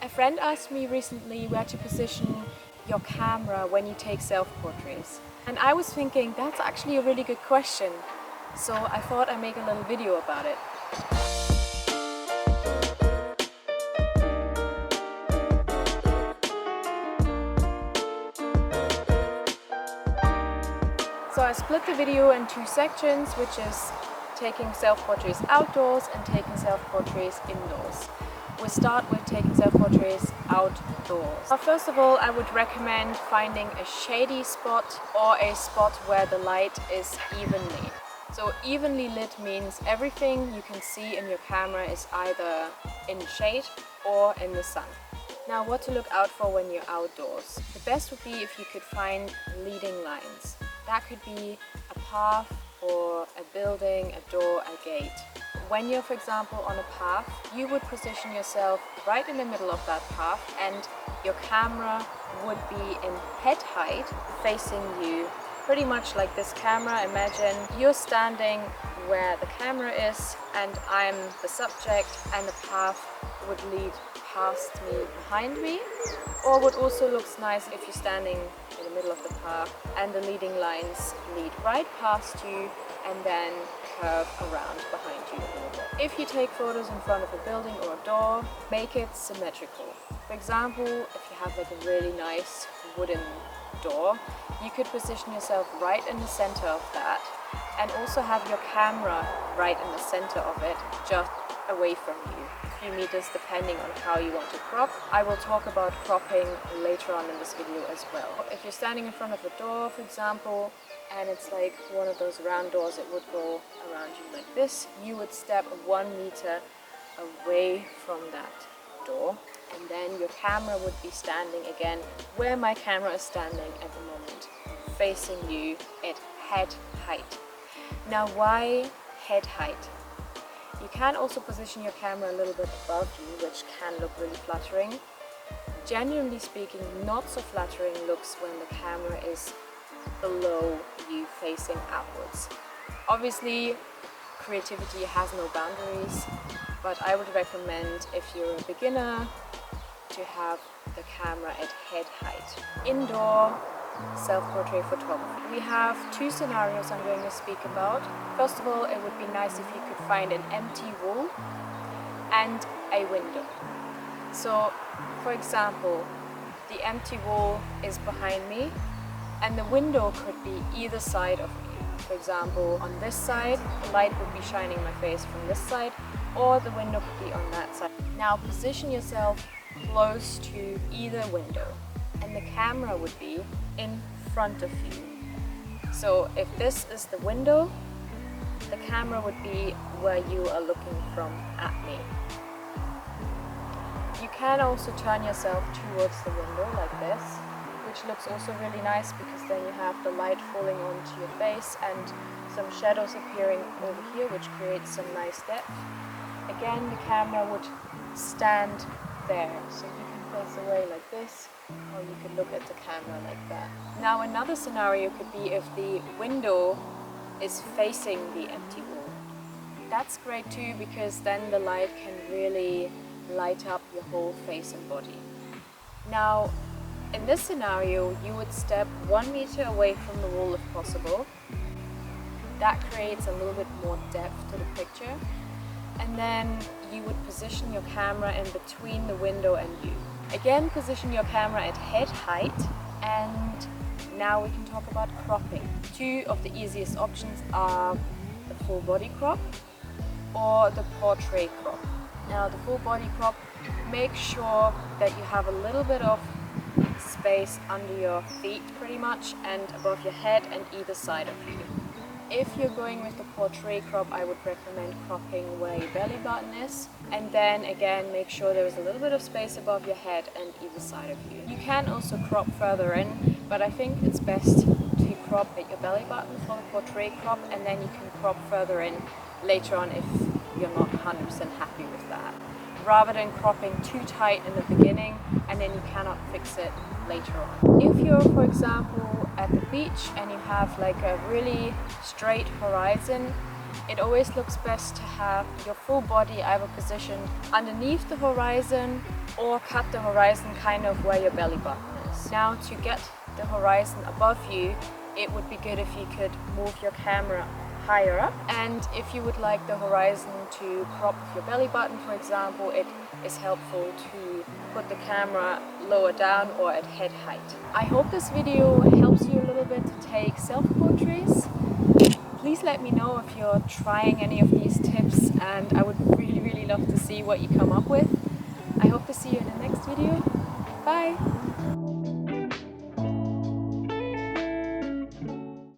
A friend asked me recently where to position your camera when you take self-portraits. And I was thinking that's actually a really good question. So I thought I'd make a little video about it. So I split the video in two sections, which is taking self-portraits outdoors and taking self-portraits indoors. We start with taking self-portraits outdoors. First of all, I would recommend finding a shady spot or a spot where the light is evenly. So evenly lit means everything you can see in your camera is either in shade or in the sun. Now, what to look out for when you're outdoors. The best would be if you could find leading lines. That could be a path or a building, a door, a gate. When you're, for example, on a path, you would position yourself right in the middle of that path and your camera would be in head height facing you. Pretty much like this camera. Imagine you're standing where the camera is and I'm the subject, and the path would lead past me, behind me. Or what also looks nice if you're standing in the middle of the path and the leading lines lead right past you and then curve around behind you a little bit. If you take photos in front of a building or a door, make it symmetrical. For example, if you have like a really nice wooden door, you could position yourself right in the center of that and also have your camera right in the center of it, just away from you. A few meters depending on how you want to crop. I will talk about cropping later on in this video as well. If you're standing in front of a door, for example, and it's like one of those round doors, it would go around you like this. You would step 1 meter away from that door, and then your camera would be standing again where my camera is standing at the moment, facing you at head height. Now, why head height? You can also position your camera a little bit above you, which can look really flattering. Generally speaking, not so flattering looks when the camera is below you facing outwards. Obviously, creativity has no boundaries, but I would recommend, if you're a beginner, to have the camera at head height. Indoor self-portrait photography. We have two scenarios I'm going to speak about. First of all, it would be nice if you could find an empty wall and a window. So, for example, the empty wall is behind me and the window could be either side of me. For example, on this side, the light would be shining my face from this side, or the window could be on that side. Now position yourself close to either window and the camera would be in front of you. So if this is the window, the camera would be where you are looking from at me. You can also turn yourself towards the window like this, which looks also really nice because then you have the light falling onto your face and some shadows appearing over here, which creates some nice depth. Again, the camera would stand there, so you can face away like this, or you could look at the camera like that. Now, another scenario could be if the window is facing the empty wall. That's great too, because then the light can really light up your whole face and body. Now, in this scenario, you would step 1 meter away from the wall if possible. That creates a little bit more depth to the picture. And then you would position your camera in between the window and you. Again, position your camera at head height, and now we can talk about cropping. Two of the easiest options are the full body crop or the portrait crop. Now, the full body crop, make sure that you have a little bit of space under your feet pretty much and above your head and either side of you. If you're going with the portrait crop, I would recommend cropping where your belly button is, and then again make sure there is a little bit of space above your head and either side of you. You can also crop further in, but I think it's best to crop at your belly button for the portrait crop, and then you can crop further in later on if you're not 100% happy with that, rather than cropping too tight in the beginning and then you cannot fix it later on. If you're, for example, at the beach and you have like a really straight horizon, it always looks best to have your full body either positioned underneath the horizon or cut the horizon kind of where your belly button is. Now to get the horizon above you, it would be good if you could move your camera higher up, and if you would like the horizon to crop with your belly button, for example, it is helpful to put the camera lower down or at head height. I hope this video helps you a little bit to take self-portraits. Please let me know if you're trying any of these tips, and I would really love to see what you come up with. I hope to see you in the next video. Bye!